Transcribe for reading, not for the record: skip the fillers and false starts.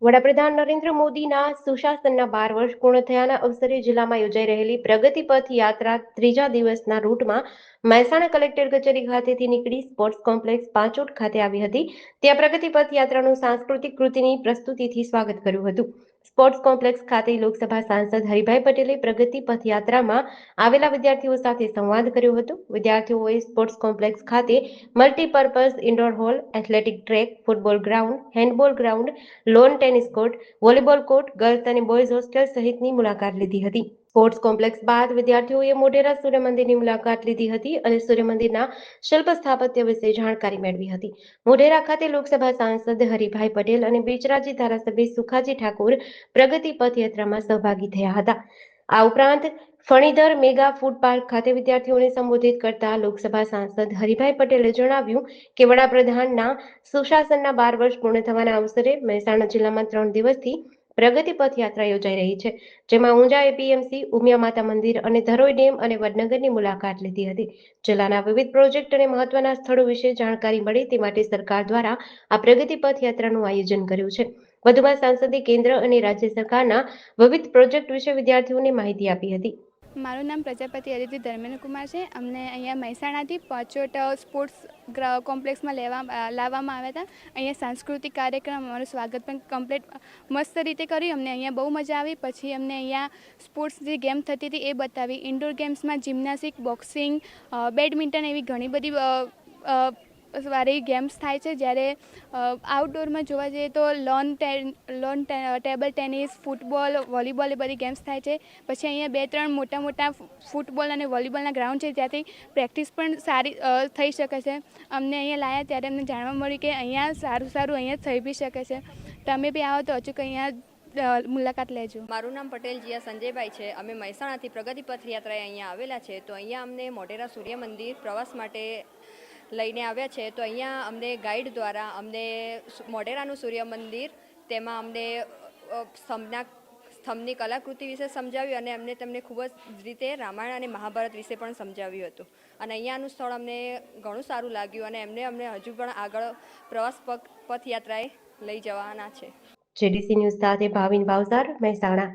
વડાપ્રધાન નરેન્દ્ર મોદીના સુશાસનના 12 વર્ષ પૂર્ણ થયાના અવસરે જિલ્લામાં યોજાઈ રહેલી પ્રગતિ પથ યાત્રા ત્રીજા દિવસના રૂટમાં મહેસાણા કલેક્ટર કચેરી ખાતેથી નીકળી સ્પોર્ટ્સ કોમ્પ્લેક્સ પાંચોટ ખાતે આવી હતી. ત્યાં પ્રગતિ પથ યાત્રાનું સાંસ્કૃતિક કૃતિની પ્રસ્તુતિથી સ્વાગત કર્યું હતું. સ્પોર્ટ્સ કોમ્પ્લેક્સ ખાતે લોકસભા સાંસદ હરિભાઈ પટેલે પ્રગતિ પથ યાત્રામાં આવેલા વિદ્યાર્થીઓ સાથે સંવાદ કર્યો હતો. વિદ્યાર્થીઓએ સ્પોર્ટ્સ કોમ્પ્લેક્સ ખાતે multipurpose indoor hall, athletic track, football ground, handball ground, lawn tennis court, volleyball court, girls અને બોયઝ હોસ્ટેલ સહિતની મુલાકાત લીધી હતી. સ્પોર્ટ્સ કોમ્પ્લેક્સ બાદ વિદ્યાર્થીઓએ મોઢેરા સૂર્ય મંદિરની મુલાકાત લીધી હતી અને સૂર્ય મંદિરના શિલ્પ સ્થાપત્ય વિશે જાણકારી મેળવી હતી. મોઢેરા ખાતે લોકસભા સાંસદ હરિભાઈ પટેલ અને બેચરાજી ધારાસભ્ય સુખાજી ઠાકોર પ્રગતિ પથ યાત્રામાં સહભાગી થયા હતા. આ ઉપરાંત ફણીધર મેગા ફૂડ પાર્ક ખાતે વિદ્યાર્થીઓને સંબોધિત કરતા લોકસભા સાંસદ હરિભાઈ પટેલે જણાવ્યું કે વડાપ્રધાનના સુશાસનના 12 વર્ષ પૂર્ણ થવાના અવસરે મહેસાણા જિલ્લામાં 3 દિવસથી પ્રગતિ પથ યાત્રા યોજાઈ રહી છે, જેમાં ઊંઝા એપીએમસી, ઉમિયા માતા મંદિર અને ધરોઈ ડેમ અને વડનગરની મુલાકાત લીધી હતી. જિલ્લાના વિવિધ પ્રોજેક્ટ અને મહત્વના સ્થળો વિશે જાણકારી મળે તે માટે સરકાર દ્વારા આ પ્રગતિ પથ યાત્રાનું આયોજન કર્યું છે. વધુમાં સાંસદે કેન્દ્ર અને રાજ્ય સરકારના વિવિધ પ્રોજેક્ટ વિશે વિદ્યાર્થીઓને માહિતી આપી હતી. મારું નામ પ્રજાપતિ અદિતિ ધર્મેન્દ્રકુમાર છે. અમને અહીંયા મહેસાણાથી પાંચોટ સ્પોર્ટ્સ કોમ્પ્લેક્સમાં લાવવામાં આવ્યા હતા. અહીંયા સાંસ્કૃતિક કાર્યક્રમ, અમારું સ્વાગત પણ કમ્પ્લીટ મસ્ત રીતે કર્યું. અમને અહીંયા બહુ મજા આવી. પછી અમને અહીંયા સ્પોર્ટ્સ જે ગેમ થતી હતી એ બતાવી. ઇન્ડોર ગેમ્સમાં જિમ્નાસ્ટિક, બોક્સિંગ, બેડમિન્ટન એવી ઘણી બધી વાળી ગેમ્સ થાય છે. જ્યારે આઉટડોરમાં જોવા જઈએ તો ટેબલ ટેનિસ, ફૂટબોલ, વોલીબોલ એ બધી ગેમ્સ થાય છે. પછી અહીંયા 2-3 મોટા ફૂટબોલ અને વોલીબોલના ગ્રાઉન્ડ છે, જ્યાંથી પ્રેક્ટિસ પણ સારી થઈ શકે છે. અમને અહીંયા લાવ્યા ત્યારે અમને જાણવા મળ્યું કે અહીંયા સારું અહીંયા થઈ બી શકે છે. તમે બી આવો તો અચૂક અહીંયા મુલાકાત લેજો. મારું નામ પટેલ જીયા સંજયભાઈ છે. અમે મહેસાણાથી પ્રગતિ પથ યાત્રાએ અહીંયા આવેલા છે. તો અહીંયા અમને મોઢેરા સૂર્ય મંદિર પ્રવાસ માટે લઈને આવ્યા છે. તો અહીંયા અમને ગાઈડ દ્વારા અમને મોઢેરાનું સૂર્ય મંદિર, તેમાં અમને સ્તંભની કલાકૃતિ વિશે સમજાવ્યું અને અમને તમને ખૂબ જ રીતે રામાયણ અને મહાભારત વિશે પણ સમજાવ્યું હતું. અને અહીંયાનું સ્થળ અમને ઘણું સારું લાગ્યું અને અમને હજુ પણ આગળ પ્રવાસ પથ યાત્રાએ લઈ જવાના છે. જેડીસી ન્યૂઝ સાથે ભાવિન ભાવસાર, મહેસાણા.